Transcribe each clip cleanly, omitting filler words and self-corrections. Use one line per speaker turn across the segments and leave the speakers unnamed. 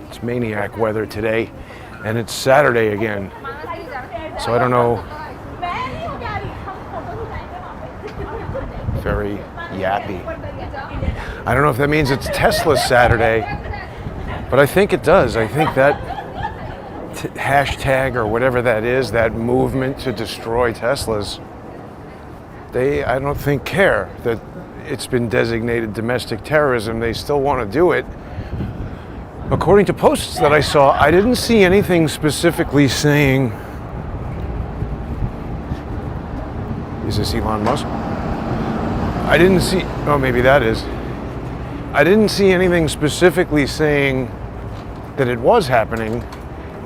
It's maniac weather today, and it's Saturday again. So I don't know. Very yappy. I don't know if that means it's Tesla's Saturday, but I think it does. I think that hashtag or whatever that is, that movement to destroy Teslas, I don't think care that it's been designated domestic terrorism. They still want to do it. According to posts that I saw, I didn't see anything specifically saying, is this Elon Musk? I didn't see, oh, maybe that is. I didn't see anything specifically saying that it was happening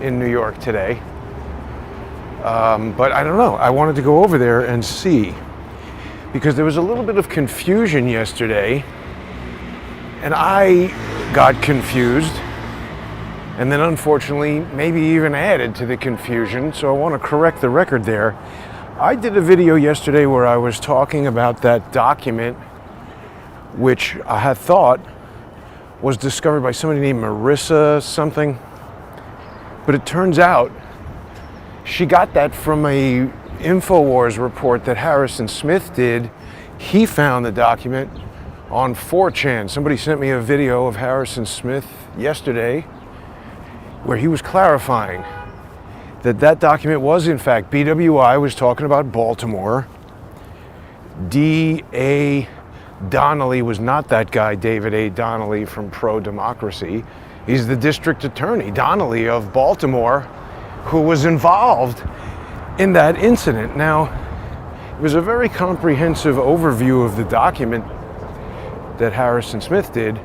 in New York today. But I don't know. I wanted to go over there and see, because there was a little bit of confusion yesterday, and I got confused, and then unfortunately maybe even added to the confusion, so I want to correct the record there. I did a video yesterday where I was talking about that document which I had thought was discovered by somebody named Marissa something, but it turns out she got that from a InfoWars report that Harrison Smith did. He found the document on 4chan. Somebody sent me a video of Harrison Smith yesterday where he was clarifying that document was in fact BWI was talking about Baltimore. D.A. Donnelly was not that guy, David A. Donnelly from Pro-Democracy. He's the district attorney, Donnelly of Baltimore, who was involved in that incident. Now, it was a very comprehensive overview of the document that Harrison Smith did,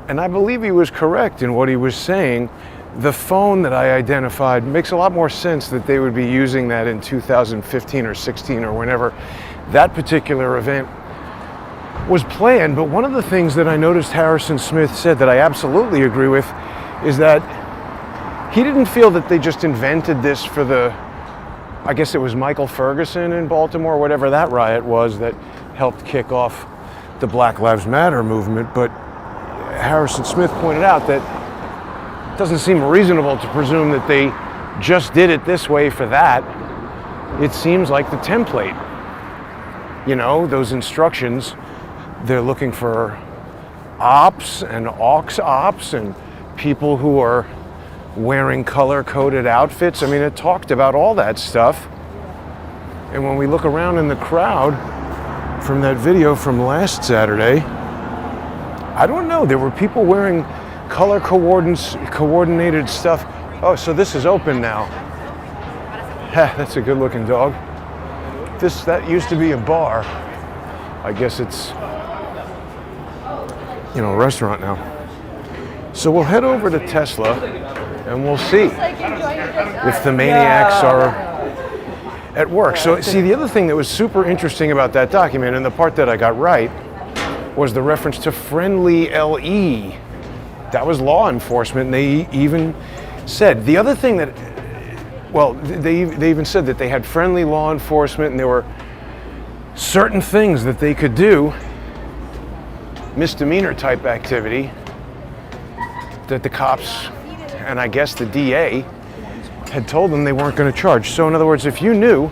and I believe he was correct in what he was saying. The phone that I identified makes a lot more sense that they would be using that in 2015 or 16 or whenever that particular event was planned. But one of the things that I noticed Harrison Smith said that I absolutely agree with is that he didn't feel that they just invented this for I guess it was Michael Ferguson in Baltimore, whatever that riot was that helped kick off the Black Lives Matter movement. But Harrison Smith pointed out that it doesn't seem reasonable to presume that they just did it this way for that. It seems like the template. You know, those instructions, they're looking for ops and aux ops and people who are wearing color-coded outfits. I mean, it talked about all that stuff. And when we look around in the crowd from that video from last Saturday, I don't know, there were people wearing color coordinated stuff. Oh, so this is open now. Ha, that's a good looking dog. That used to be a bar. I guess it's, a restaurant now. So we'll head over to Tesla and we'll see if the maniacs are at work. So see, the other thing that was super interesting about that document, and the part that I got right, was the reference to friendly LE. That was law enforcement, and they even said, the other thing that, well, they even said that they had friendly law enforcement and there were certain things that they could do, misdemeanor type activity, that the cops, and I guess the DA, had told them they weren't going to charge. So in other words, if you knew,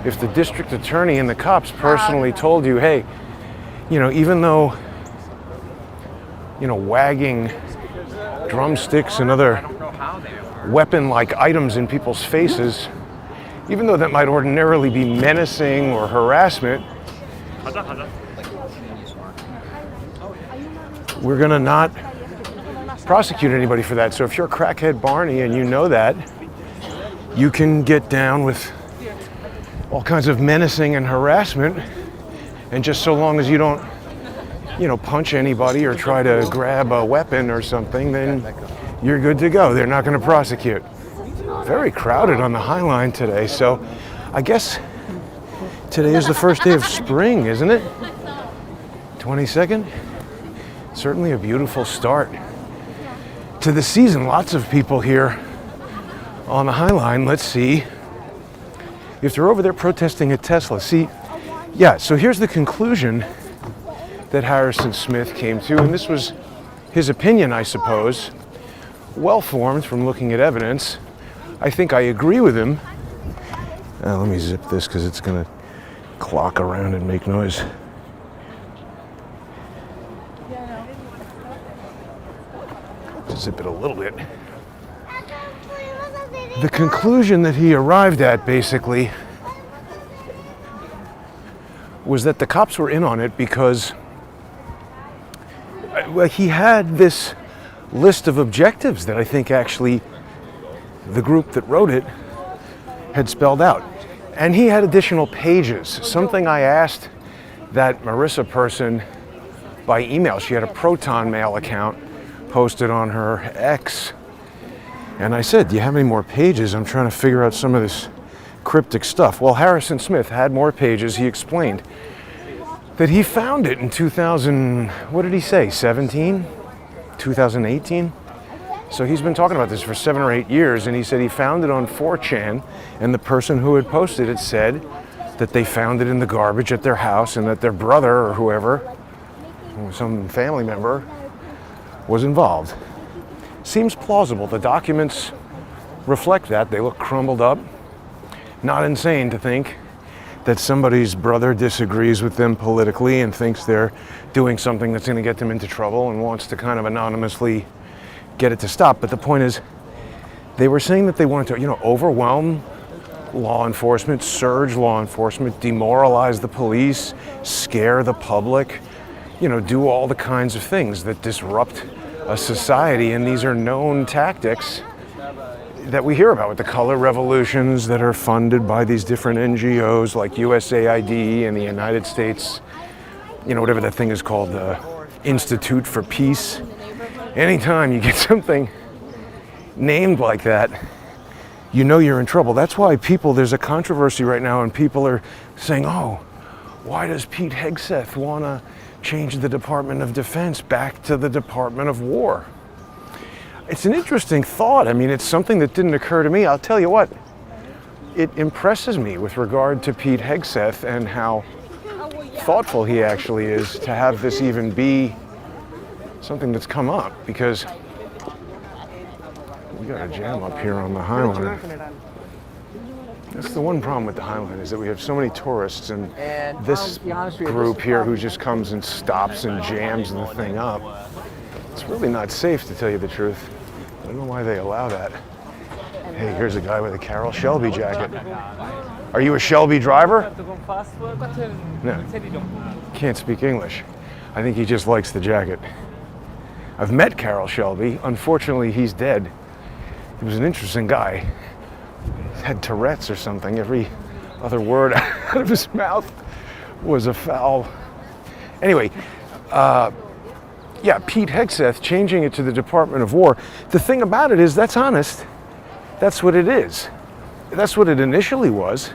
if the district attorney and the cops personally told you, hey, even though, wagging drumsticks and other weapon-like items in people's faces, even though that might ordinarily be menacing or harassment, we're going to not prosecute anybody for that. So if you're a crackhead Barney and you know that, you can get down with all kinds of menacing and harassment, and just so long as you don't, punch anybody or try to grab a weapon or something, then you're good to go. They're not going to prosecute. Very crowded on the High Line today, so I guess today is the first day of spring, isn't it? 22nd? Certainly a beautiful start to the season. Lots of people here on the High Line. Let's see if they're over there protesting at Tesla. See, yeah, so here's the conclusion that Harrison Smith came to, and this was his opinion, I suppose, well-formed from looking at evidence. I think I agree with him. Let me zip this because it's going to clock around and make noise. Zip it a little bit. The conclusion that he arrived at, basically, was that the cops were in on it because he had this list of objectives that I think actually the group that wrote it had spelled out. And he had additional pages, something I asked that Marissa person by email. She had a Proton Mail account posted on her X. And I said, do you have any more pages? I'm trying to figure out some of this cryptic stuff. Well, Harrison Smith had more pages. He explained that he found it in 2000, what did he say, 17? 2018? So he's been talking about this for 7 or 8 years, and he said he found it on 4chan, and the person who had posted it said that they found it in the garbage at their house and that their brother or whoever, some family member, was involved. Seems plausible. The documents reflect that. They look crumbled up. Not insane to think that somebody's brother disagrees with them politically and thinks they're doing something that's going to get them into trouble and wants to kind of anonymously get it to stop. But the point is, they were saying that they wanted to, overwhelm law enforcement, surge law enforcement, demoralize the police, scare the public, do all the kinds of things that disrupt a society. And these are known tactics that we hear about with the color revolutions that are funded by these different NGOs like USAID and the United States, whatever that thing is called, the Institute for Peace. Anytime you get something named like that, you're in trouble. That's why there's a controversy right now, and people are saying, why does Pete Hegseth want to change the Department of Defense back to the Department of War? It's an interesting thought. I mean, it's something that didn't occur to me. I'll tell you what, it impresses me with regard to Pete Hegseth and how thoughtful he actually is to have this even be something that's come up, because we got a jam up here on the High Line. That's the one problem with the High Line, is that we have so many tourists, and this group here who just comes and stops and jams the thing up. It's really not safe, to tell you the truth. I don't know why they allow that. Hey, here's a guy with a Carroll Shelby jacket. Are you a Shelby driver? No. Can't speak English. I think he just likes the jacket. I've met Carroll Shelby. Unfortunately, he's dead. He was an interesting guy. He had Tourette's or something. Every other word out of his mouth was a foul. Anyway, Pete Hegseth changing it to the Department of War. The thing about it is, that's honest. That's what it is. That's what it initially was.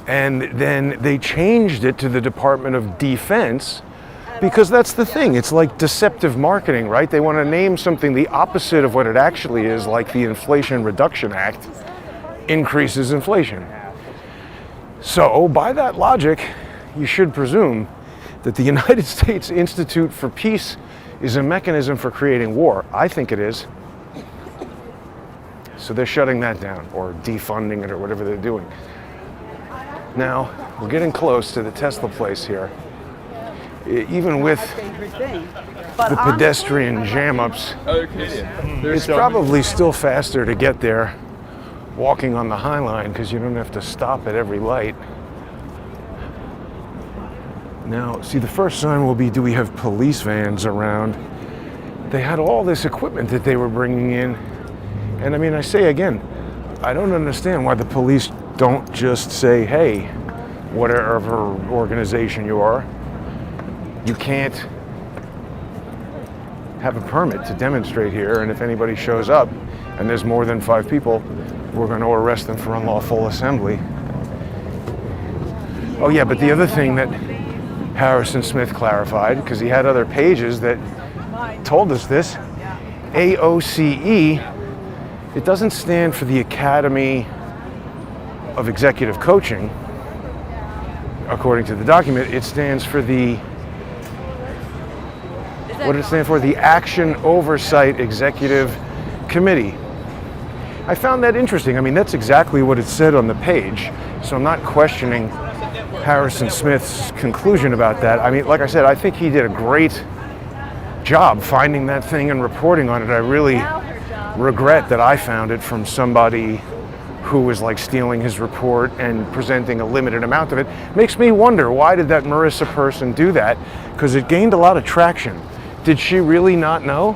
And then they changed it to the Department of Defense, because that's the thing. It's like deceptive marketing, right? They want to name something the opposite of what it actually is, like the Inflation Reduction Act increases inflation. So by that logic, you should presume that the United States Institute for Peace is a mechanism for creating war. I think it is. So they're shutting that down, or defunding it, or whatever they're doing. Now, we're getting close to the Tesla place here. Even with the pedestrian jam-ups, it's probably still faster to get there walking on the High Line, because you don't have to stop at every light. Now, see, the first sign will be, do we have police vans around? They had all this equipment that they were bringing in. And I mean, I say again, I don't understand why the police don't just say, hey, whatever organization you are, you can't have a permit to demonstrate here, and if anybody shows up and there's more than 5 people, we're going to arrest them for unlawful assembly. Oh yeah, but the other thing that Harrison Smith clarified, because he had other pages that told us this, AOCE, it doesn't stand for the Academy of executive coaching, according to the document, it stands for the, what did it stand for? The Action Oversight Executive Committee. I found that interesting. I mean, that's exactly what it said on the page, so I'm not questioning Harrison Smith's conclusion about that. I mean, like I said, I think he did a great job finding that thing and reporting on it. I really regret that I found it from somebody who was like stealing his report and presenting a limited amount of it. Makes me wonder, why did that Marissa person do that? Because it gained a lot of traction. Did she really not know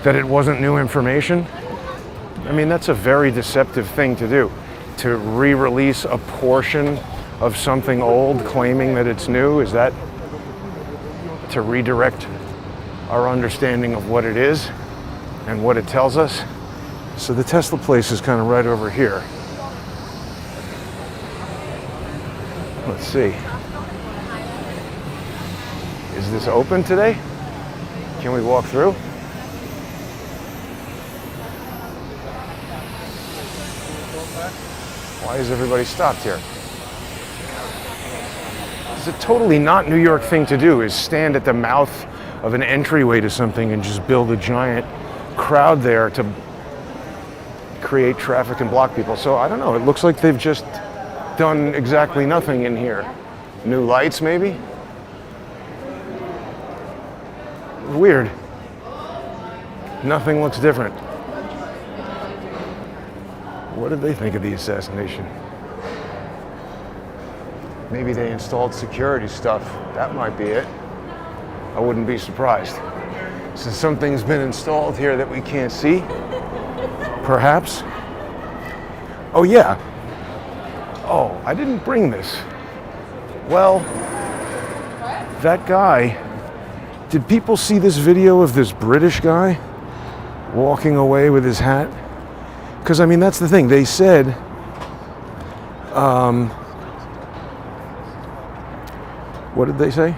that it wasn't new information? I mean, that's a very deceptive thing to do, to re-release a portion of something old claiming that it's new. Is that to redirect our understanding of what it is and what it tells us? So the Tesla place is kind of right over here. Let's see. Is this open today? Can we walk through? Why is everybody stopped here? It's a totally not New York thing to do, is stand at the mouth of an entryway to something and just build a giant crowd there to create traffic and block people. So I don't know, it looks like they've just done exactly nothing in here. New lights maybe? Weird. Nothing looks different. What did they think of the assassination? Maybe they installed security stuff. That might be it. I wouldn't be surprised. Since something's been installed here that we can't see, perhaps. Oh yeah. Oh, I didn't bring this. Well, that guy, did people see this video of this British guy walking away with his hat? Because, I mean, that's the thing. They said, what did they say?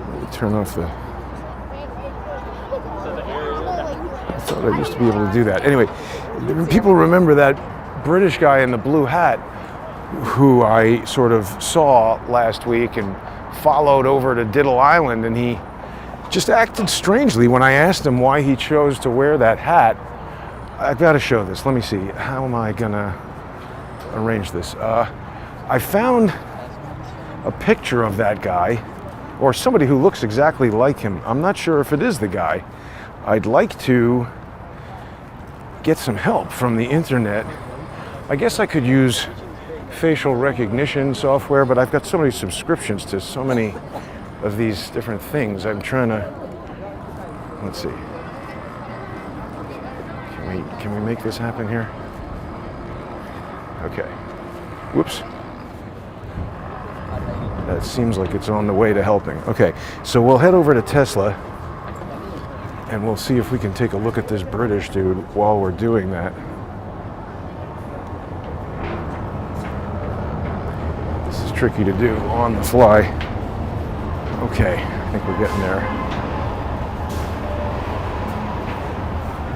Let me turn off the... I thought I used to be able to do that. Anyway, people remember that British guy in the blue hat who I sort of saw last week and followed over to Diddle Island, and he just acted strangely when I asked him why he chose to wear that hat. I've got to show this. Let me see. How am I gonna arrange this? I found a picture of that guy, or somebody who looks exactly like him. I'm not sure if it is the guy. I'd like to get some help from the internet. I guess I could use facial recognition software, but I've got so many subscriptions to so many of these different things. I'm trying to, let's see. Can we make this happen here? Okay. Whoops. That seems like it's on the way to helping. Okay, so we'll head over to Tesla and we'll see if we can take a look at this British dude while we're doing that. This is tricky to do on the fly. Okay, I think we're getting there.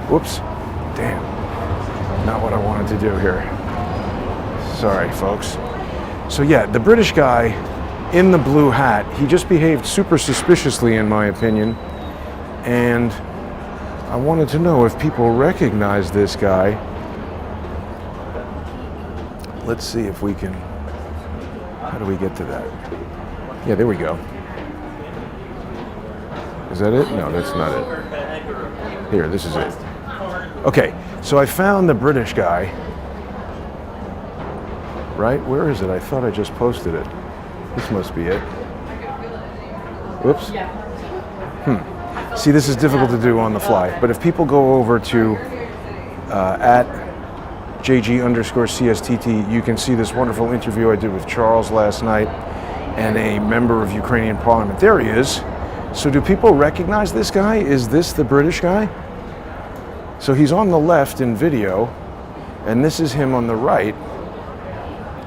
Whoops. Damn. Not what I wanted to do here. Sorry, folks. So yeah, the British guy in the blue hat, he just behaved super suspiciously in my opinion. And I wanted to know if people recognize this guy. Let's see if we can, how do we get to that? Yeah, there we go. Is that it? No, that's not it. Here, this is it. Okay, so I found the British guy. Right? Where is it? I thought I just posted it. This must be it. Whoops. See, this is difficult to do on the fly, but if people go over to at JG_CSTT, you can see this wonderful interview I did with Charles last night and a member of Ukrainian parliament. There he is. So do people recognize this guy? Is this the British guy? So he's on the left in video, and this is him on the right,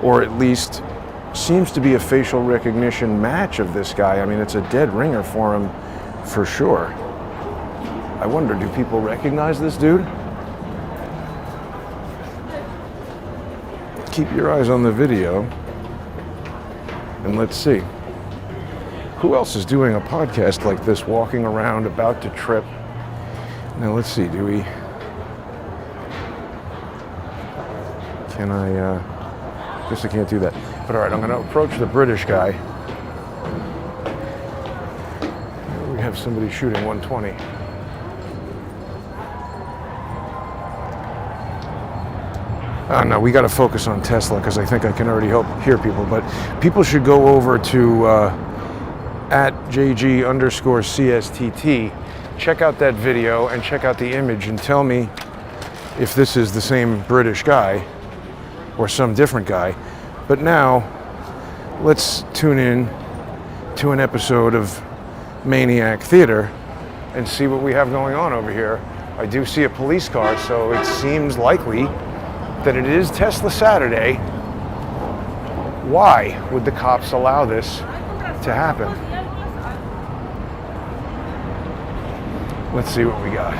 or at least seems to be a facial recognition match of this guy. I mean, it's a dead ringer for him, for sure. I wonder, do people recognize this dude? keep your eyes on the video. And let's see. Who else is doing a podcast like this, walking around, about to trip? Now let's see, do we... Can I... Guess I can't do that. But all right, I'm going to approach the British guy. We have somebody shooting 120. No, we got to focus on Tesla because I think I can already hear people. But people should go over to at JG_CSTT. Check out that video and check out the image and tell me if this is the same British guy or some different guy. But now, let's tune in to an episode of Maniac Theater and see what we have going on over here. I do see a police car, so it seems likely that it is Tesla Saturday. Why would the cops allow this to happen? Let's see what we got.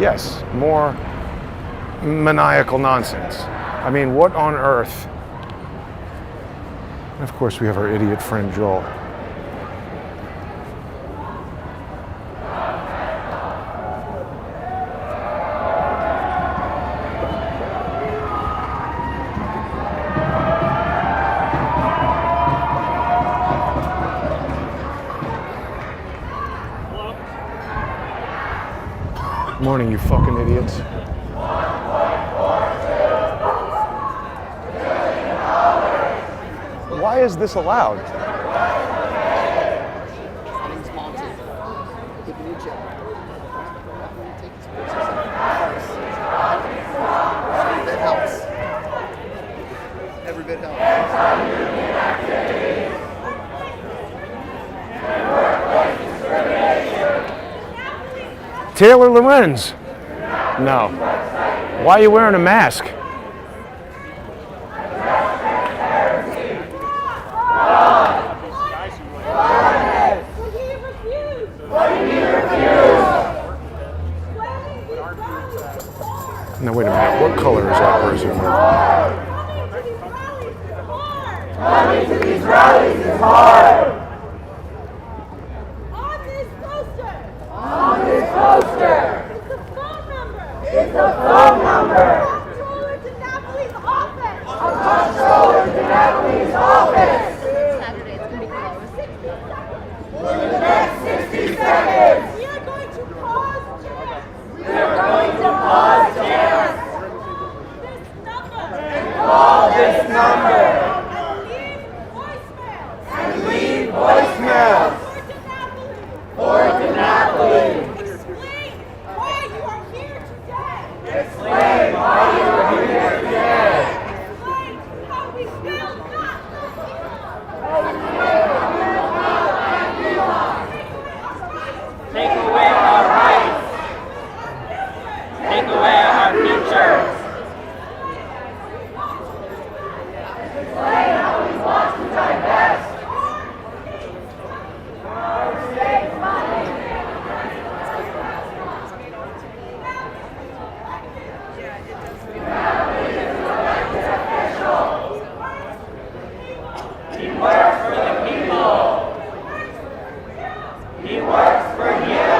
Yes, more maniacal nonsense. I mean, what on earth? And of course, we have our idiot friend Joel. Morning, you fucking idiots. Why is this allowed?
That helps. Every bit helps.
Taylor Lorenz. No. Why are you wearing a mask? Now wait a minute, what color is that person?
Coming to these rallies is hard. On this poster. It's a phone number. Comptroller to Napoli's office. Comptroller to Napoli's office.
Saturday, it's going to be closed.
60 seconds. For the next 60 seconds. We are going to pause jams. We are going to pause jams. This number. And call this number. And leave voicemails. For Napoli. Explain why you are here today. Explain why you are here today. Explain how we will not let you on.
Take away our rights. Take away our future.
Explain how we want to divest. Our state money.
He works for the people. He works for you.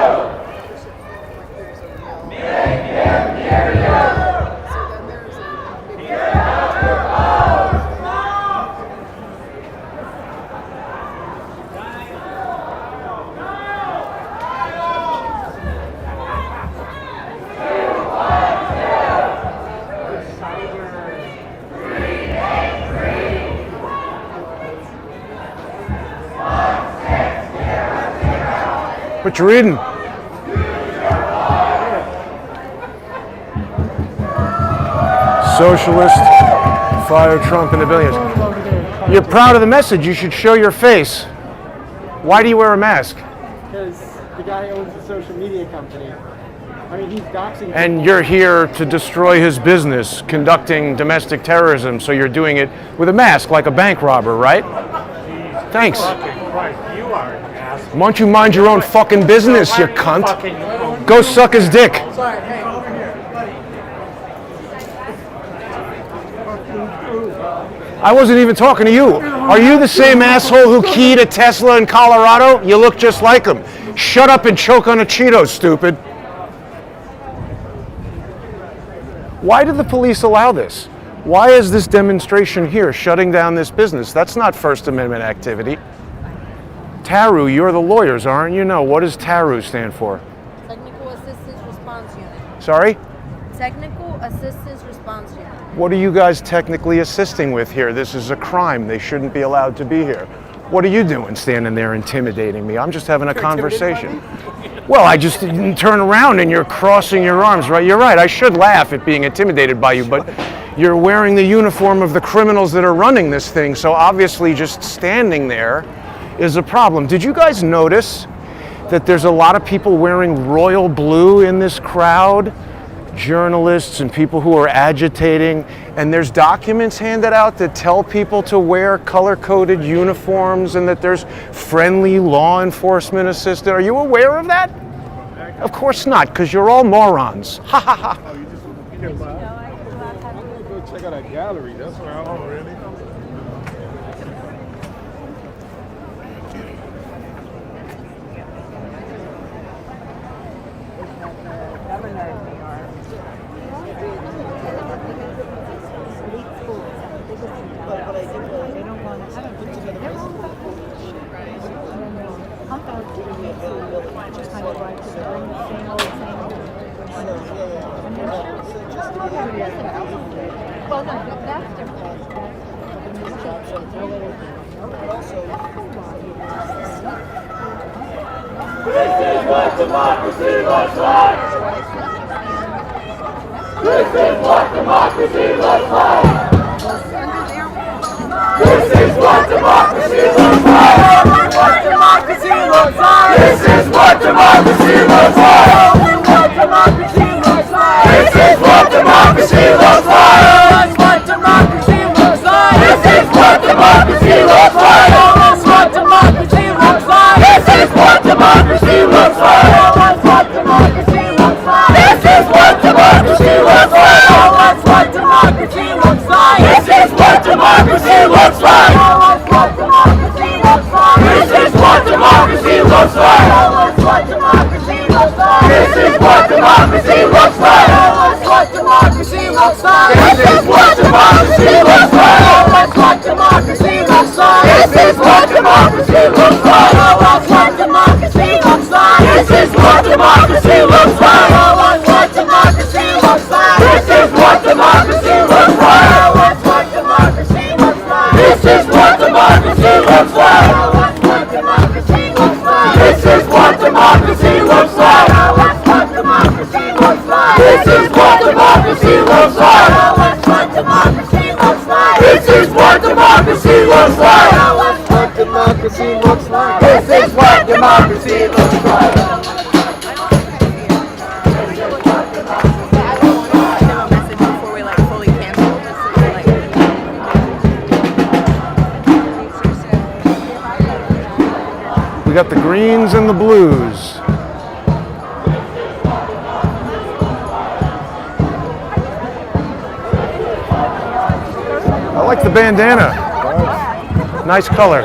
Make him hear you. Hear our vote.
What you reading? Socialist, fire Trump and the billions. You're proud of the message. You should show your face. Why do you wear a mask?
Because the guy owns a social media company. I mean, he's doxing.
And you're here to destroy his business, conducting domestic terrorism, so you're doing it with a mask like a bank robber, right? Thanks.
Fucking Christ, you are an asshole.
Why don't you mind your own fucking business, you cunt? Go suck his dick. I wasn't even talking to you. Are you the same asshole who keyed a Tesla in Colorado? You look just like him. Shut up and choke on a Cheeto, stupid. Why did the police allow this? Why is this demonstration here shutting down this business? That's not First Amendment activity. TARU, you're the lawyers, aren't you? No, what does TARU stand for?
Technical Assistance Response Unit.
Sorry?
Technical Assistance Response Unit.
What are you guys technically assisting with here? This is a crime. They shouldn't be allowed to be here. What are you doing standing there intimidating me? I'm just having a conversation. Well, I just didn't turn around and you're crossing your arms, right? You're right. I should laugh at being intimidated by you, but you're wearing the uniform of the criminals that are running this thing, so obviously just standing there is a problem. Did you guys notice that there's a lot of people wearing royal blue in this crowd? Journalists and people who are agitating, and there's documents handed out that tell people to wear color-coded uniforms and that there's friendly law enforcement assistance. Are you aware of that? Of course not, because you're all morons. Ha ha ha.
Go check out that gallery. That's where I'm really.
Well, no, that's different.
This is what democracy looks like. This is what democracy looks like. This is what democracy looks like. What democracy looks like. This is what democracy looks like. What democracy looks like. This is what democracy looks like. What democracy looks like. This is what democracy looks like. What democracy looks like. This is what democracy looks like. What democracy looks like. This is what democracy looks like. What democracy looks like. This is what democracy looks like. What democracy looks like. This is what democracy looks like. What democracy looks like. This is what democracy looks like. What democracy looks like. This is what democracy looks like. What democracy looks like. This is what democracy looks like. What democracy looks like. This is what democracy looks like. What democracy looks like. This is what democracy looks like. What democracy looks like. This is what democracy looks like. What democracy looks like. This is what democracy looks like. What democracy looks like. This is what democracy looks like. What democracy looks like. This is what democracy looks like. What democracy looks like. This is what democracy looks like.
We got the greens and the blues. I like the bandana. Nice color.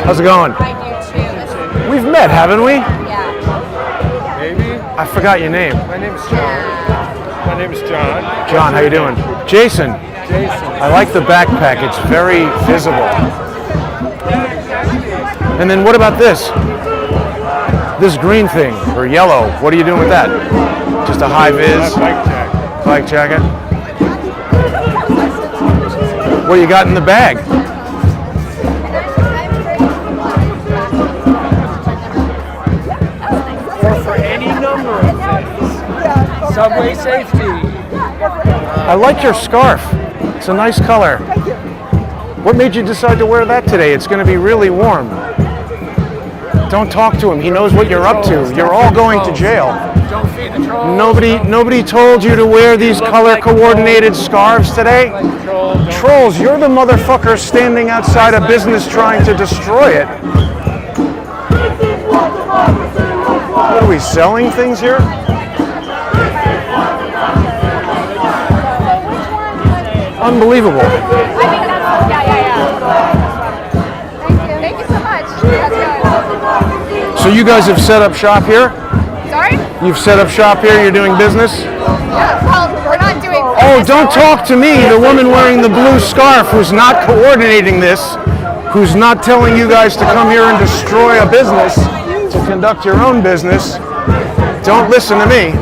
How's it going?
I do too.
We've met, haven't we?
Yeah.
Maybe.
I forgot your name.
My name is John. My name is John.
John, how you doing? Jason.
Jason.
I like the backpack. It's very visible. And then what about this? This green thing, or yellow. What are you doing with that? Just a high vis
Bike jacket.
bike jacket? What do you got in the bag?
Or for any number of things. Subway safety.
I like your scarf. It's a nice color. What made you decide to wear that today? It's going to be really warm. Don't talk to him. He knows what you're up to. You're all going to jail.
Don't feed the trolls.
Nobody told you to wear these color coordinated scarves today?
Like the trolls.
controls. You're the motherfucker standing outside a business trying to destroy it. What are we selling things here? Unbelievable.
I think that's, yeah. Thank you so much. That's good.
So you guys have set up shop here?
Sorry?
You've set up shop here, you're doing business?
Yeah, well, we're not doing
Oh, don't talk to me, the woman wearing the blue scarf who's not coordinating this, who's not telling you guys to come here and destroy a business, to conduct your own business. Don't listen to me.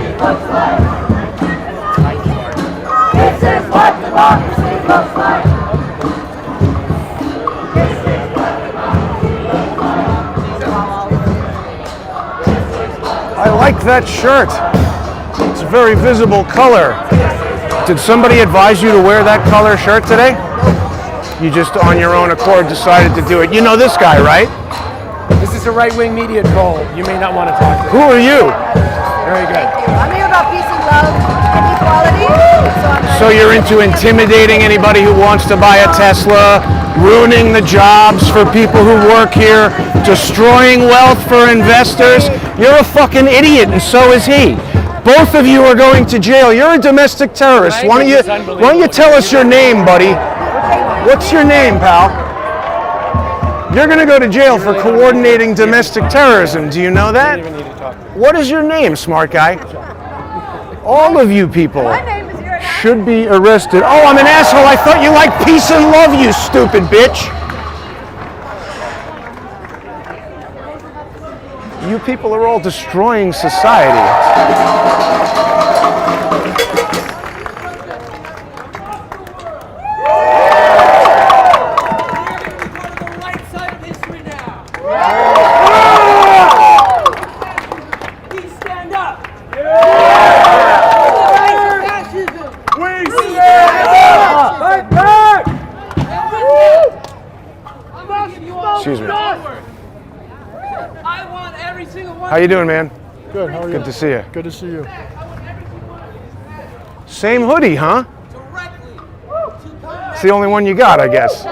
This is what democracy looks like.
I like that shirt. It's a very visible color. Did somebody advise you to wear that color shirt today? You just on your own accord decided to do it. You know this guy, right?
This is a right-wing media troll. You may not want to talk to.
Who are you?
Very good.
I'm here about peace and love and equality.
So you're into intimidating anybody who wants to buy a Tesla, ruining the jobs for people who work here, destroying wealth for investors. You're a fucking idiot, and so is he. Both of you are going to jail. You're a domestic terrorist. Why don't you tell us your name, buddy? What's your name, pal? You're going to go to jail for coordinating domestic terrorism. Do you know that? What is your name, smart guy? All of you people should be arrested. Oh, I'm an asshole. I thought you liked peace and love, you stupid bitch. You people are all destroying society. Excuse me. How you doing, man?
Good, how are you?
Good to see you.
Good to see you.
Same hoodie, huh? It's the only one you got, I guess.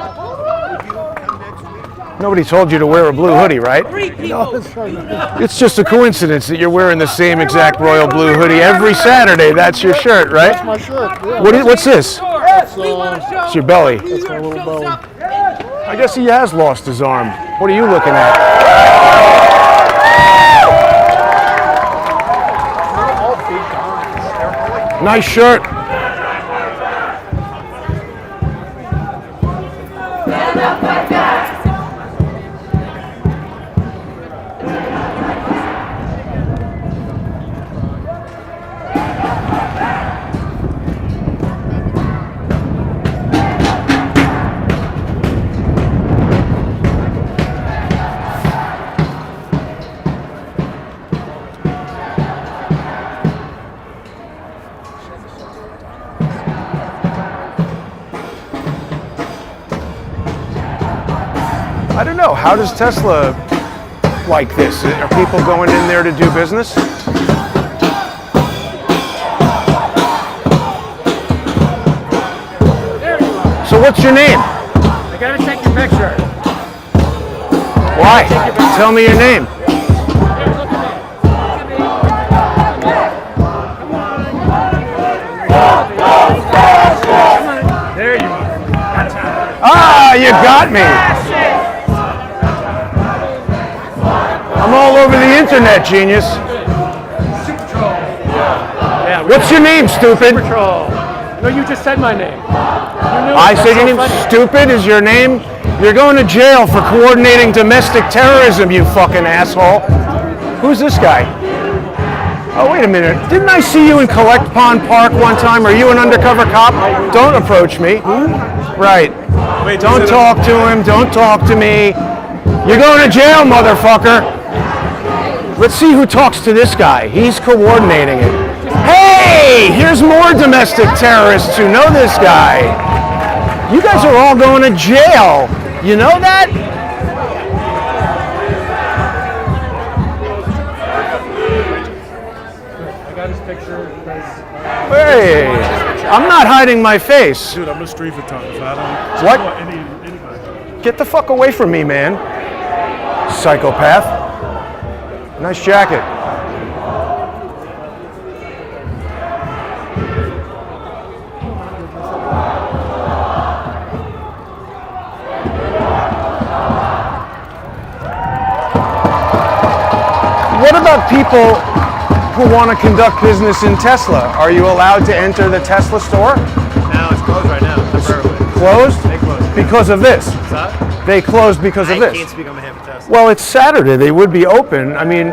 Nobody told you to wear a blue hoodie, right?
No, it's right.
It's just a coincidence that you're wearing the same exact royal blue hoodie every Saturday. That's your shirt, right?
My shirt, yeah.
What's this?
That's,
It's your belly.
that's my little belly.
I guess he has lost his arm. What are you looking at? Nice shirt. I don't know. How does Tesla like this? Are people going in there to do business? So what's your name?
I gotta take your picture.
Why? Tell me your name.
There you are.
Ah, you got me. I'm all over the internet, genius.
Yeah,
What's your name, stupid?
troll. No, you just said my name.
I said your name. Stupid is your name? You're going to jail for coordinating domestic terrorism, you fucking asshole. Who's this guy? Oh, wait a minute. Didn't I see you in Collect Pond Park one time? Are you an undercover cop? Don't approach me. Right. Don't talk to him. Don't talk to me. You're going to jail, motherfucker. Let's see who talks to this guy. He's coordinating it. Hey, here's more domestic terrorists who know this guy. You guys are all going to jail. You know that?
I got his picture.
Hey. I'm not hiding my face.
Dude, I'm a street photographer. I don't
What?
want anybody.
Get the fuck away from me, man. Psychopath. Nice jacket. What about people who want to conduct business in Tesla? Are you allowed to enter the Tesla store?
No, it's closed right now, temporarily.
Closed?
They closed.
Because of this?
What's that?
They closed because of
I
this?
can't speak on behalf of Tesla.
Well, it's Saturday. They would be open. I mean,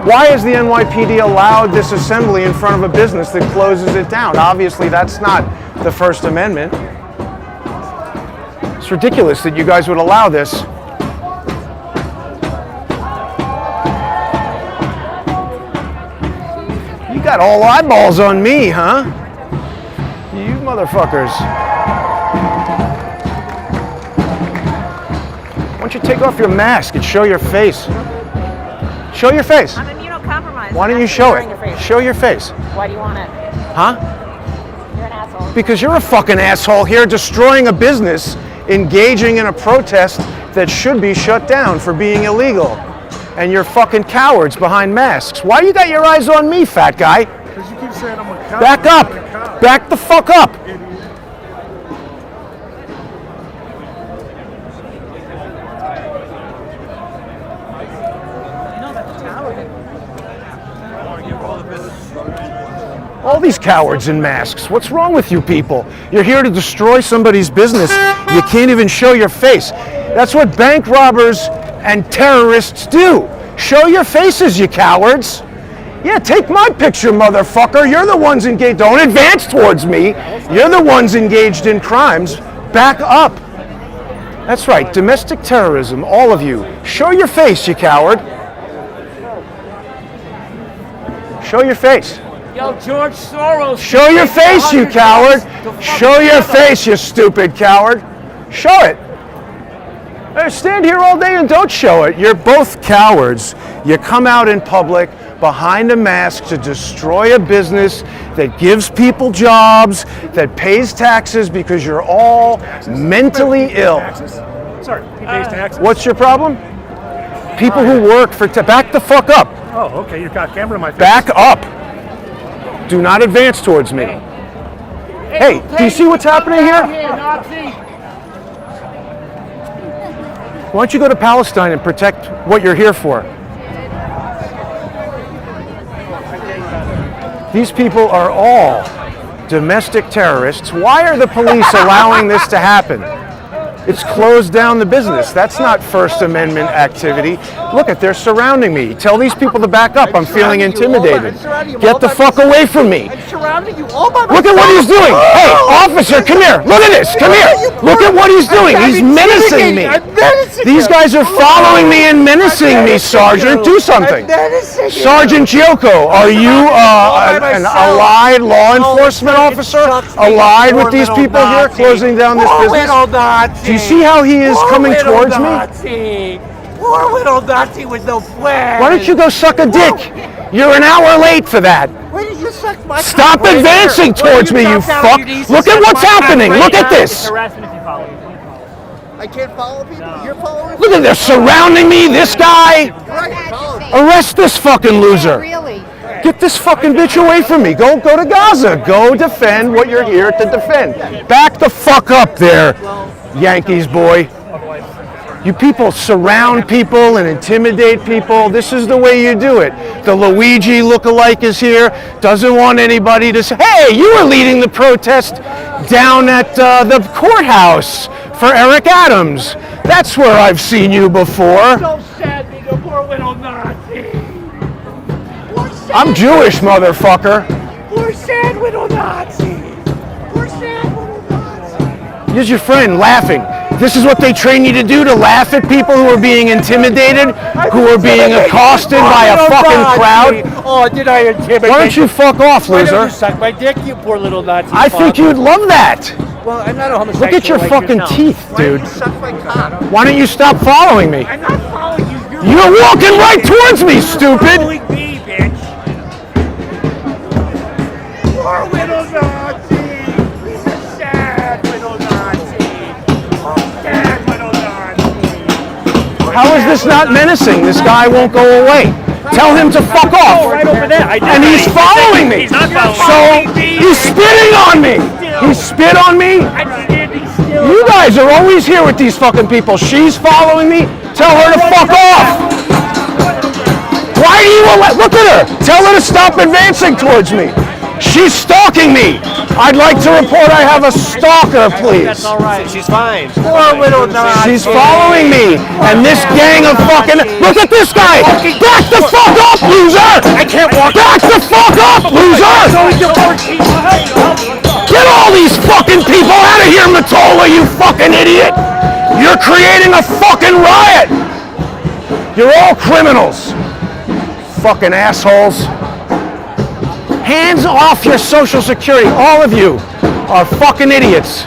why is the NYPD allowed this assembly in front of a business that closes it down? Obviously, that's not the First Amendment. It's ridiculous that you guys would allow this. You got all eyeballs on me, huh? You motherfuckers. Why don't you take off your mask and show your face? Show your face.
I'm immunocompromised.
Why don't you show it? Show your face.
Why do you want it?
Huh?
You're an asshole.
Because you're a fucking asshole here destroying a business, engaging in a protest that should be shut down for being illegal. And you're fucking cowards behind masks. Why you got your eyes on me, fat guy?
Because you keep saying I'm a cop.
Back
I'm
up.
not a cop.
Back the fuck up.
Idiot.
All these cowards in masks. What's wrong with you people? You're here to destroy somebody's business. You can't even show your face. That's what bank robbers and terrorists do. Show your faces, you cowards. Yeah, take my picture, motherfucker. You're the ones engaged. Don't advance towards me. You're the ones engaged in crimes. Back up. That's right, domestic terrorism, all of you. Show your face, you coward. Show your face.
Yo, George Soros.
Show your face, you coward. Show your face, you stupid coward. Show it. Stand here all day and don't show it. You're both cowards. You come out in public behind a mask to destroy a business that gives people jobs, that pays taxes because you're all mentally ill.
Sorry, he pays taxes.
What's your problem? People who work for back the fuck up.
Oh, okay, you got camera in my face.
Back up. Do not advance towards me. Hey, do you see what's happening here? Why don't you go to Palestine and protect what you're here for? These people are all domestic terrorists. Why are the police allowing this to happen? It's closed down the business. That's not First Amendment activity. Look at, they're surrounding me. Tell these people to back up. I'm feeling intimidated. Get the fuck away from me.
Surrounding you all by
Look at what he's doing. Hey, officer, come here. Look at this. Come here. Look at what he's doing. He's menacing me. These guys are following me and menacing me, Sergeant. Do something. Sergeant Giocco, are you an allied law enforcement officer? Allied with these people here closing down this business? Do you see how he is coming towards me?
Poor little Nazi with no flair.
Why don't you go suck a dick? You're an hour late for that.
Why did you suck my
Stop
cock?
advancing towards me, you fuck. Look at what's happening. Look at this.
Harassment if you follow.
I can't follow people. You're following
Look at, they're surrounding me. This guy.
Right, follow me.
Arrest this fucking loser.
Really?
Get this fucking bitch away from me. Go to Gaza. Go defend what you're here to defend. Back the fuck up there, Yankees boy. You people surround people and intimidate people. This is the way you do it. The Luigi lookalike is here. Doesn't want anybody to say, hey, you were leading the protest down at the courthouse for Eric Adams. That's where I've seen you before.
So sad, me, the poor little Nazi.
I'm Jewish, motherfucker.
Poor sad little Nazi. Poor sad little Nazi.
Here's your friend laughing. This is what they train you to do, to laugh at people who are being intimidated, who are being accosted by a fucking crowd.
Oh, did I intimidate?
Why don't you fuck off,
Why don't
loser?
you suck my dick, you poor little Nazi?
I think you'd love that.
Well, I'm not a homosexual.
Look at your
like
fucking
yourself.
teeth, dude.
Suck my cock.
Why don't you stop following me?
I'm not following you.
You're walking right towards me, stupid.
Following me, bitch. Poor little Nazi. He's a sad little Nazi. Oh, sad little Nazi.
How is this not menacing? This guy won't go away. Tell him to fuck off.
Right over there.
And he's following me.
He's not
So
following
he's spitting on me. He spit on me.
I'm standing still.
You guys are always here with these fucking people. She's following me. Tell her to fuck off. Why do you look at her? Tell her to stop advancing towards me. She's stalking me. I'd like to report I have a stalker, please.
That's all right.
She's fine.
Poor little Nazi.
She's following me, and this gang of fucking... Look at this guy! Back the fuck up, loser! I can't walk. Back the fuck up, loser! Get all these fucking people out of here, Matola, you fucking idiot! You're creating a fucking riot! You're all criminals. Fucking assholes. Hands off your Social Security. All of you are fucking idiots.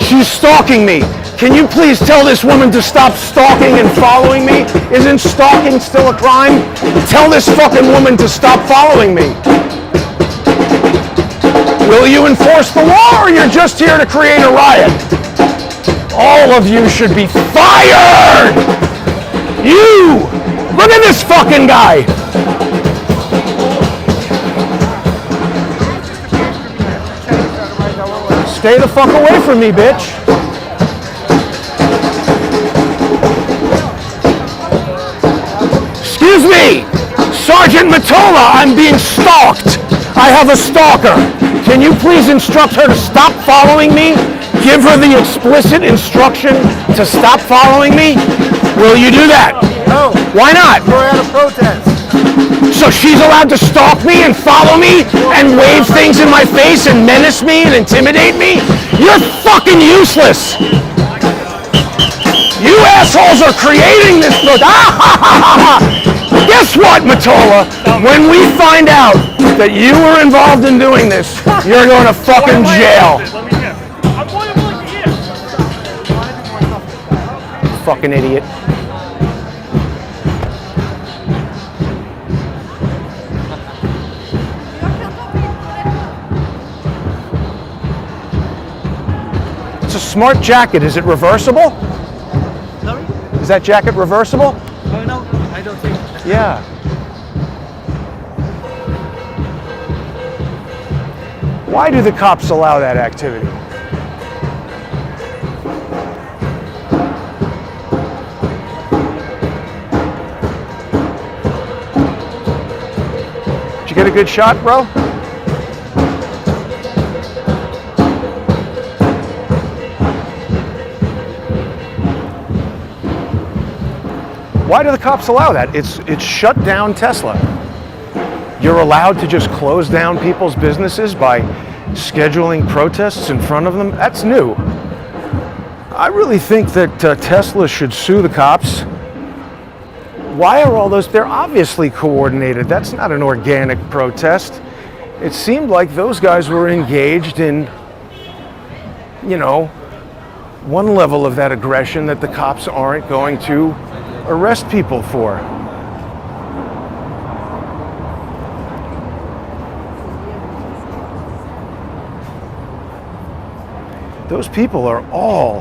She's stalking me. Can you please tell this woman to stop stalking and following me? Isn't stalking still a crime? Tell this fucking woman to stop following me. Will you enforce the law, or you're just here to create a riot? All of you should be fired! You! Look at this fucking guy! Stay the fuck away from me, bitch. Excuse me, Sergeant Matola, I'm being stalked. I have a stalker. Can you please instruct her to stop following me? Give her the explicit instruction to stop following me? Will you do that?
No,
Why not?
we're at a protest.
So she's allowed to stalk me and follow me and wave things in my face and menace me and intimidate me? You're fucking useless. You assholes are creating this book. Guess what, Matola? When we find out that you were involved in doing this, you're going to fucking jail.
Let me guess. I'm more than willing to hear.
Fucking idiot. It's a smart jacket. Is it reversible?
Sorry?
Is that jacket reversible?
Oh, no, I don't think.
Yeah. Why do the cops allow that activity? Did you get a good shot, bro? Why do the cops allow that? It's shut down Tesla. You're allowed to just close down people's businesses by scheduling protests in front of them? That's new. I really think that Tesla should sue the cops. Why are all those? They're obviously coordinated. That's not an organic protest. It seemed like those guys were engaged in, you know, one level of that aggression that the cops aren't going to arrest people for. Those people are all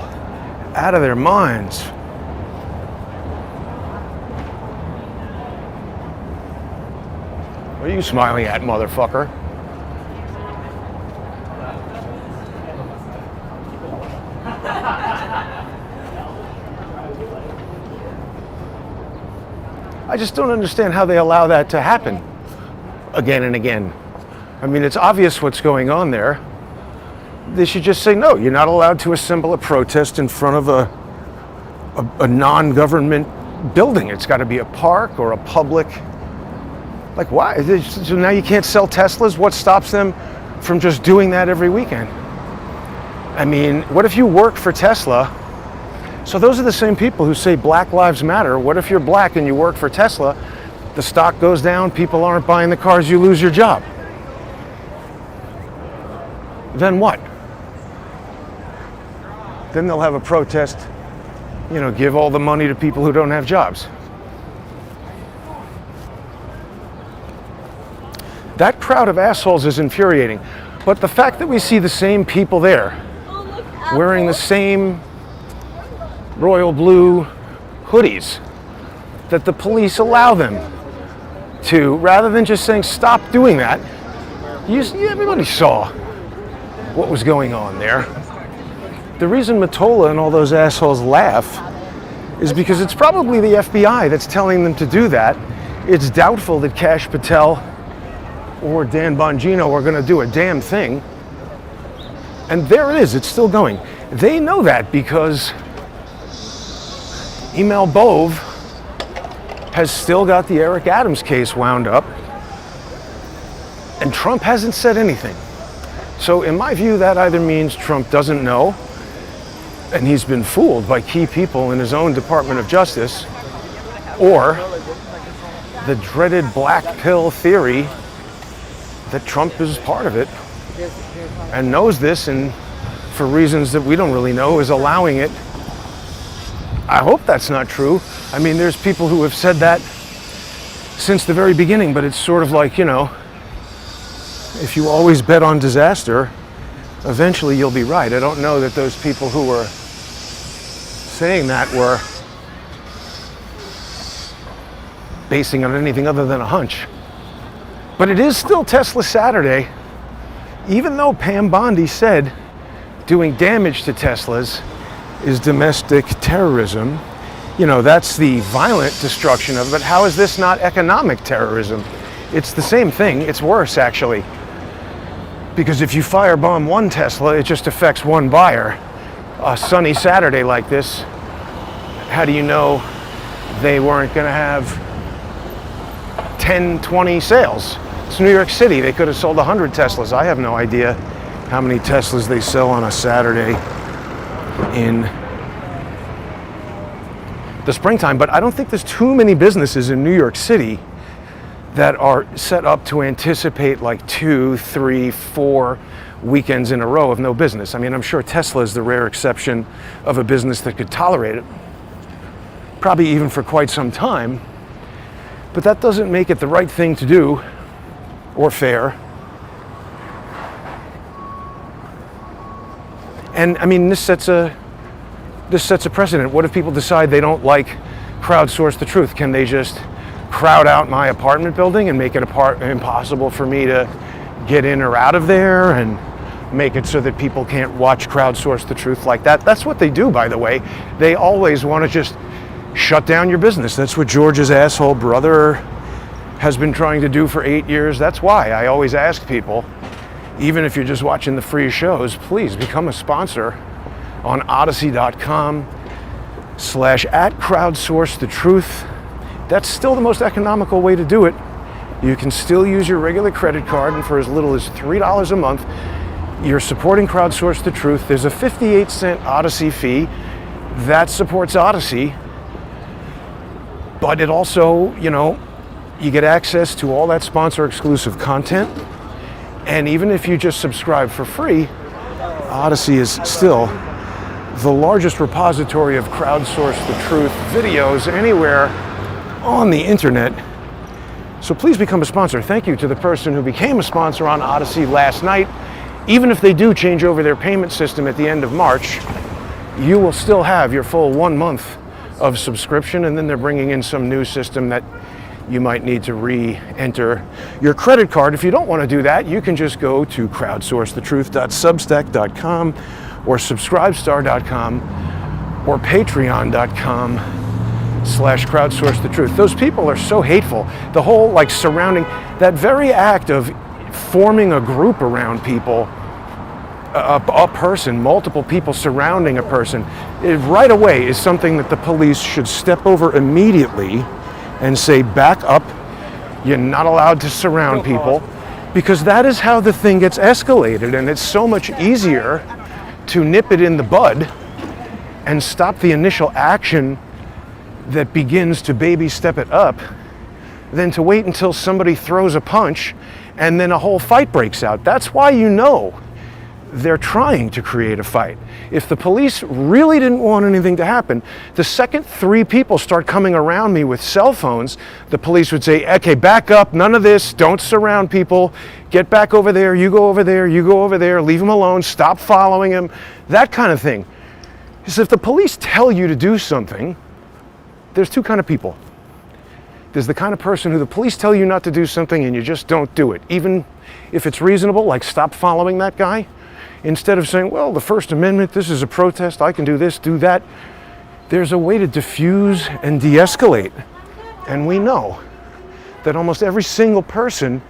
out of their minds. What are you smiling at, motherfucker? I just don't understand how they allow that to happen again and again. I mean, it's obvious what's going on there. They should just say, no, you're not allowed to assemble a protest in front of a non-government building. It's got to be a park or a public. Like, why? So now you can't sell Teslas? What stops them from just doing that every weekend? I mean, what if you work for Tesla? So those are the same people who say Black Lives Matter. What if you're black and you work for Tesla? The stock goes down, people aren't buying the cars, you lose your job. Then what? Then they'll have a protest, you know, give all the money to people who don't have jobs. That crowd of assholes is infuriating. But the fact that we see the same people there, wearing the same royal blue hoodies, that the police allow them to, rather than just saying, stop doing that, everybody saw what was going on there. The reason Mottola and all those assholes laugh is because it's probably the FBI that's telling them to do that. It's doubtful that Kash Patel or Dan Bongino are going to do a damn thing. And there it is, it's still going. They know that because Emil Bove has still got the Eric Adams case wound up, and Trump hasn't said anything. So in my view, that either means Trump doesn't know, and he's been fooled by key people in his own Department of Justice, or the dreaded black pill theory that Trump is part of it and knows this, and for reasons that we don't really know is allowing it. I hope that's not true. I mean, there's people who have said that since the very beginning, but it's sort of like, if you always bet on disaster, eventually you'll be right. I don't know that those people who were saying that were basing it on anything other than a hunch. But it is still Tesla Saturday, even though Pam Bondi said doing damage to Teslas is domestic terrorism. That's the violent destruction of it. But how is this not economic terrorism? It's the same thing. It's worse, actually. Because if you firebomb one Tesla, it just affects one buyer. A sunny Saturday like this, how do you know they weren't going to have 10, 20 sales? It's New York City. They could have sold 100 Teslas. I have no idea how many Teslas they sell on a Saturday in the springtime, but I don't think there's too many businesses in New York City that are set up to anticipate like 2, 3, 4 weekends in a row of no business. I mean, I'm sure Tesla is the rare exception of a business that could tolerate it, probably even for quite some time, but that doesn't make it the right thing to do or fair. And I mean, this sets a precedent. What if people decide they don't like crowdsource the truth? Can they just crowd out my apartment building and make it impossible for me to get in or out of there, and make it so that people can't watch crowdsource the truth like that? That's what they do, by the way. They always want to just shut down your business. That's what George's asshole brother has been trying to do for 8 years. That's why I always ask people, even if you're just watching the free shows, please become a sponsor on odyssey.com/@crowdsourcethetruth. That's still the most economical way to do it. You can still use your regular credit card, and for as little as $3 a month, you're supporting Crowdsource the Truth. There's a 58-cent Odyssey fee that supports Odyssey, but it also, you get access to all that sponsor-exclusive content. And even if you just subscribe for free, Odyssey is still the largest repository of Crowdsource the Truth videos anywhere on the internet. So please become a sponsor. Thank you to the person who became a sponsor on Odyssey last night. Even if they do change over their payment system at the end of March, you will still have your full 1 month of subscription, and then they're bringing in some new system that you might need to re-enter your credit card. If you don't want to do that, you can just go to crowdsourcethetruth.substack.com or subscribestar.com or patreon.com/crowdsourcethetruth. Those people are so hateful. The whole surrounding, that very act of forming a group around people, a person, multiple people surrounding a person, it right away is something that the police should step over immediately and say, back up, you're not allowed to surround people, because that is how the thing gets escalated, and it's so much easier to nip it in the bud and stop the initial action that begins to baby step it up than to wait until somebody throws a punch and then a whole fight breaks out. That's why they're trying to create a fight. If the police really didn't want anything to happen, the second 3 people start coming around me with cell phones, the police would say, okay, back up, none of this, don't surround people, get back over there, you go over there, you go over there, leave him alone, stop following him, that kind of thing. Because if the police tell you to do something, there's 2 kinds of people. There's the kind of person who the police tell you not to do something and you just don't do it, even if it's reasonable, like stop following that guy. Instead of saying, well, the First Amendment, this is a protest, I can do this, do that. There's a way to diffuse and de-escalate. And we know that almost every single person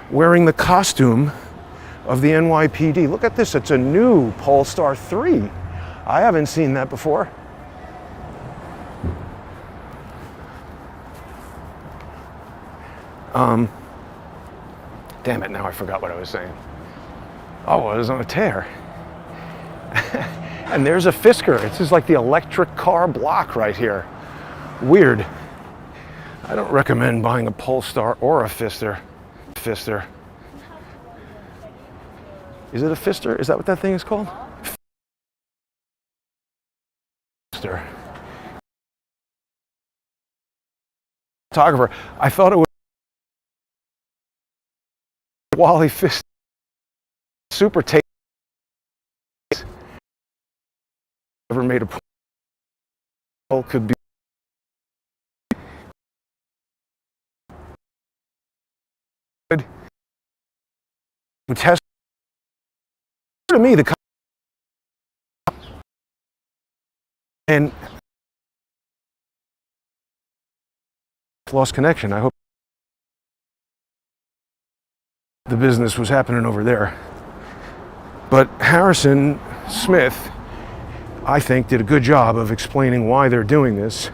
wearing the costume of the NYPD, look at this, it's a new Polestar 3. I haven't seen that before. Damn it, now I forgot what I was saying. Oh, I was on a tear. And there's a Fisker. This is like the electric car block right here. Weird. I don't recommend buying a Polestar or a Fisker. Is it a Fisker? Is that what that thing is called? Fisker. Photographer. I thought it was Wally Fisker. Super tape. Ever made a point could be good. Test to me the and lost connection. I hope the business was happening over there. But Harrison Smith, I think, did a good job of explaining why they're doing this.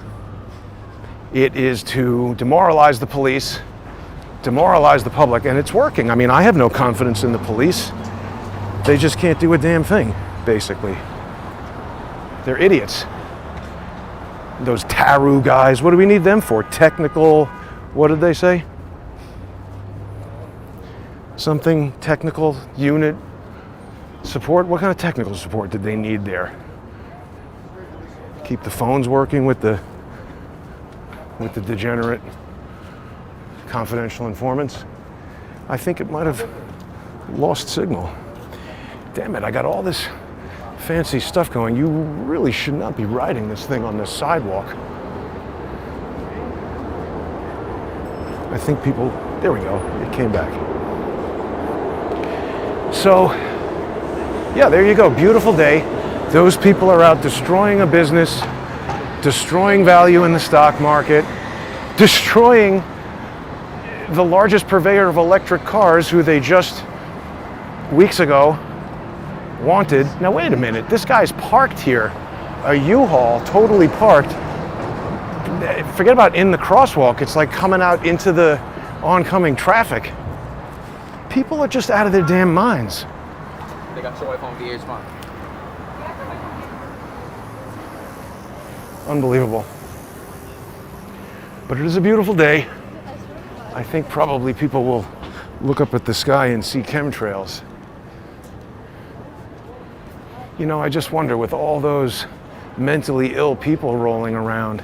It is to demoralize the police, demoralize the public, and it's working. I mean, I have no confidence in the police. They just can't do a damn thing, basically. They're idiots. Those TARU guys, what do we need them for? Technical, what did they say? Something technical unit support? What kind of technical support did they need there? Keep the phones working with the degenerate confidential informants? I think it might have lost signal. Damn it, I got all this fancy stuff going. You really should not be riding this thing on this sidewalk. I think people, there we go, it came back. So, yeah, there you go, beautiful day. Those people are out destroying a business, destroying value in the stock market, destroying the largest purveyor of electric cars who they just weeks ago wanted. Now wait a minute, this guy's parked here, a U-Haul, totally parked. Forget about in the crosswalk, it's like coming out into the oncoming traffic. People are just out of their damn minds.
They got your wife on VH1.
Unbelievable. But it is a beautiful day. I think probably people will look up at the sky and see chemtrails. You know, I just wonder, with all those mentally ill people rolling around.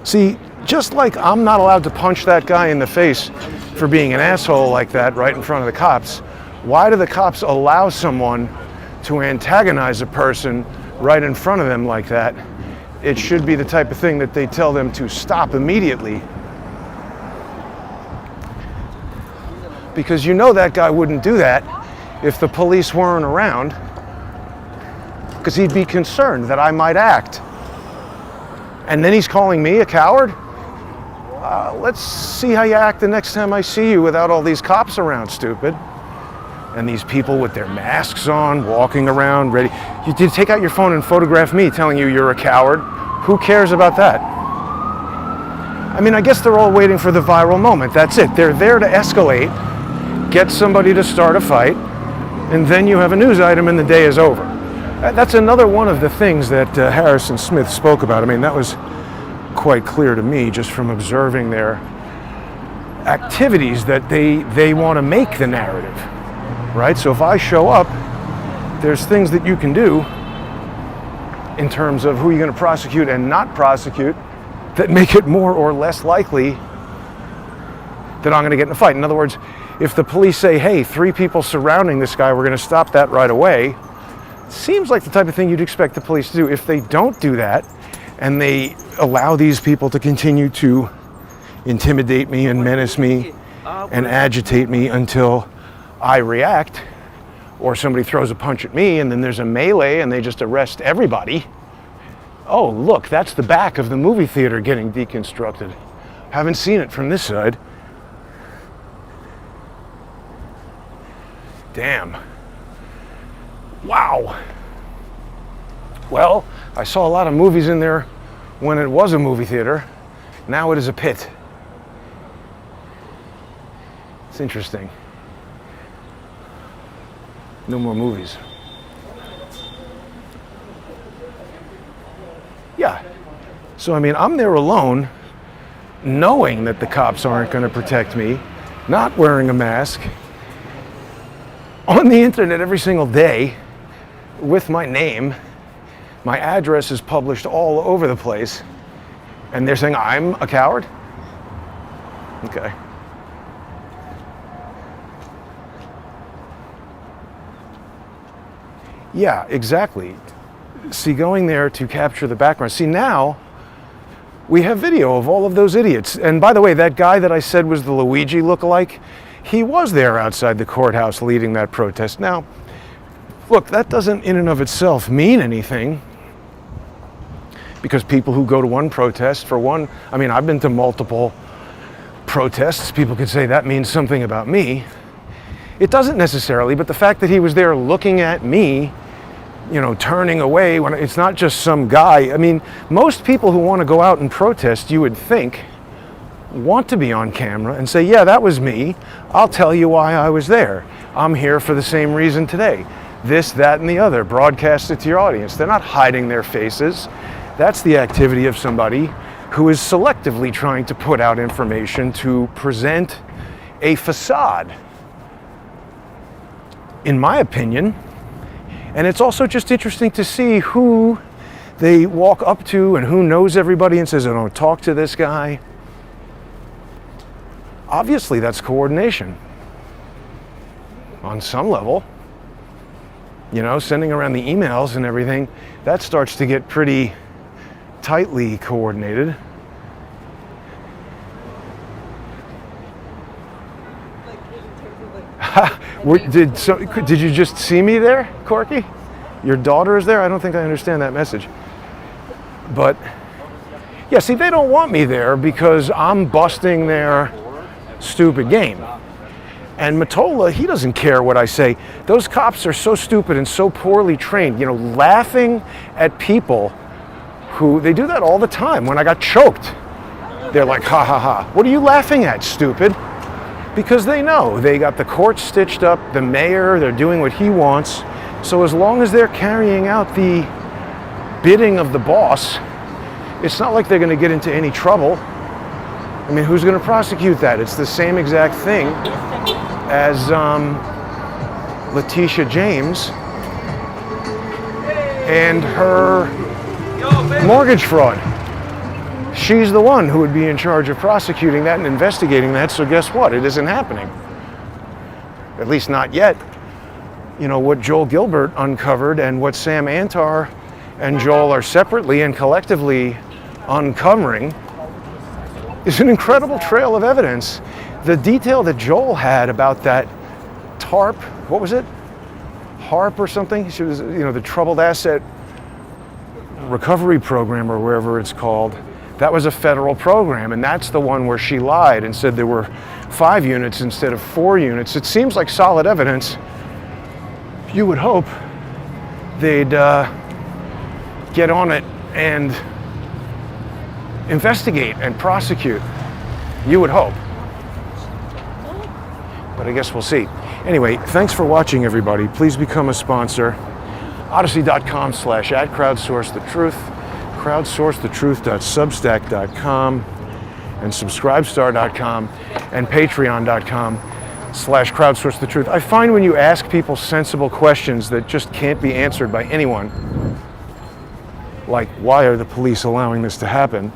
See, just like I'm not allowed to punch that guy in the face for being an asshole like that right in front of the cops, why do the cops allow someone to antagonize a person right in front of them like that? It should be the type of thing that they tell them to stop immediately. Because you know that guy wouldn't do that if the police weren't around, because he'd be concerned that I might act. And then he's calling me a coward? Let's see how you act the next time I see you without all these cops around, stupid. And these people with their masks on, walking around, ready. You did take out your phone and photograph me telling you you're a coward. Who cares about that? I mean, I guess they're all waiting for the viral moment. That's it. They're there to escalate, get somebody to start a fight, and then you have a news item and the day is over. That's another one of the things that Harrison Smith spoke about. I mean, that was quite clear to me just from observing their activities, that they want to make the narrative, right? So if I show up there's things that you can do in terms of who you're going to prosecute and not prosecute that make it more or less likely that I'm going to get in a fight. In other words, if the police say, hey, 3 people surrounding this guy, we're going to stop that right away, seems like the type of thing you'd expect the police to do. If they don't do that and they allow these people to continue to intimidate me and menace me and agitate me until I react, or somebody throws a punch at me and then there's a melee and they just arrest everybody. Oh, look, that's the back of the movie theater getting deconstructed. Haven't seen it from this side. Damn. Wow. Well, I saw a lot of movies in there when it was a movie theater. Now it is a pit. It's interesting. No more movies. Yeah. So, I mean, I'm there alone, knowing that the cops aren't going to protect me, not wearing a mask, on the internet every single day, with my name. My address is published all over the place, and they're saying I'm a coward? Okay. Yeah, exactly. See, going there to capture the background. See, now we have video of all of those idiots. And by the way, that guy that I said was the Luigi lookalike, he was there outside the courthouse leading that protest. Now, look, that doesn't in and of itself mean anything, because people who go to one protest for one, I mean, I've been to multiple protests. People could say that means something about me. It doesn't necessarily, but the fact that he was there looking at me, you know, turning away, when it's not just some guy. I mean, most people who want to go out and protest, you would think, want to be on camera and say, yeah, that was me. I'll tell you why I was there. I'm here for the same reason today. This, that, and the other. Broadcast it to your audience. They're not hiding their faces. That's the activity of somebody who is selectively trying to put out information to present a facade, in my opinion. And it's also just interesting to see who they walk up to and who knows everybody and says, oh, don't talk to this guy. Obviously, that's coordination on some level. You know, sending around the emails and everything, that starts to get pretty tightly coordinated. Did you just see me there, Corky? Your daughter is there? I don't think I understand that message. But, yeah, see, they don't want me there because I'm busting their stupid game. And Mottola, he doesn't care what I say. Those cops are so stupid and so poorly trained, you know, laughing at people who, they do that all the time. When I got choked, they're like, ha ha ha. What are you laughing at, stupid? Because they know they got the court stitched up, the mayor, they're doing what he wants. So as long as they're carrying out the bidding of the boss, it's not like they're going to get into any trouble. I mean, who's going to prosecute that? It's the same exact thing as Letitia James and her mortgage fraud. She's the one who would be in charge of prosecuting that and investigating that, so guess what? It isn't happening. At least not yet. You know, what Joel Gilbert uncovered and what Sam Antar and Joel are separately and collectively uncovering is an incredible trail of evidence. The detail that Joel had about that TARP, what was it? HARP or something? She was, you know, the Troubled Asset Recovery Program or wherever it's called. That was a federal program, and that's the one where she lied and said there were 5 units instead of 4 units. It seems like solid evidence. You would hope they'd get on it and investigate and prosecute. You would hope. But I guess we'll see. Anyway, thanks for watching, everybody. Please become a sponsor. Odyssey.com/@crowdsourcethetruth. crowdsourcethetruth.substack.com and subscribestar.com and patreon.com. crowdsource the truth. I find when you ask people sensible questions that just can't be answered by anyone, like why are the police allowing this to happen,